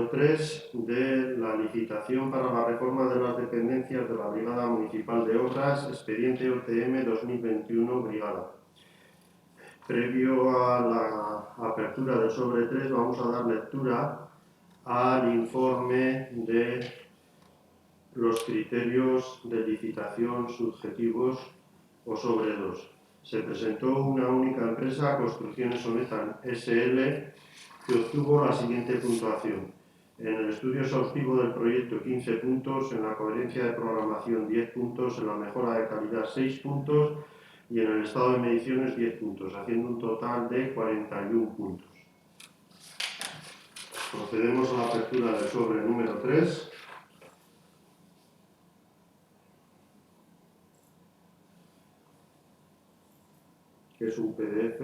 número 3 de la licitación para la reforma de las dependencias de la Brigada Municipal de Obras, expediente OTM 2021 Brigada. Previo a la apertura del sobre 3 vamos a dar lectura al informe de los criterios de licitación subjetivos o sobre 2. Se presentó una única empresa, Construcciones Sonetan SL, que obtuvo la siguiente puntuación. En el estudio exhaustivo del proyecto 15 puntos, en la coherencia de programación 10 puntos, en la mejora de calidad 6 puntos y en el estado de mediciones 10 puntos, haciendo un total de 41 puntos. Procedemos a la apertura del sobre número 3. Que es un PDF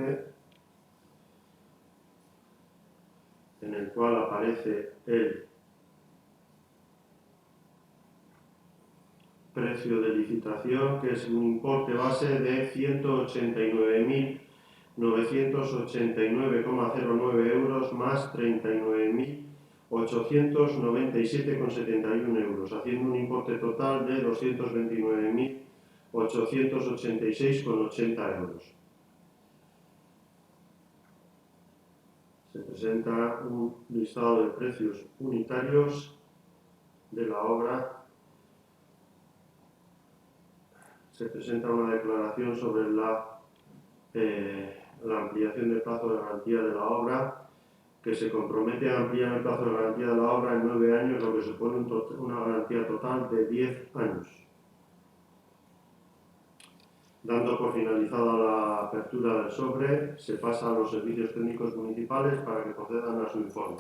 en el cual aparece el precio de licitación, que es un importe base de 189.989,09 euros más 39.897,71 euros, haciendo un importe total de 229.886,80 euros. Se presenta un listado de precios unitarios de la obra. Se presenta una declaración sobre la ampliación del plazo de garantía de la obra, que se compromete a ampliar el plazo de garantía de la obra en 9 años, lo que supone una garantía total de 10 años. Dando por finalizada la apertura del sobre, se pasa a los servicios técnicos municipales para que procedan a su informe.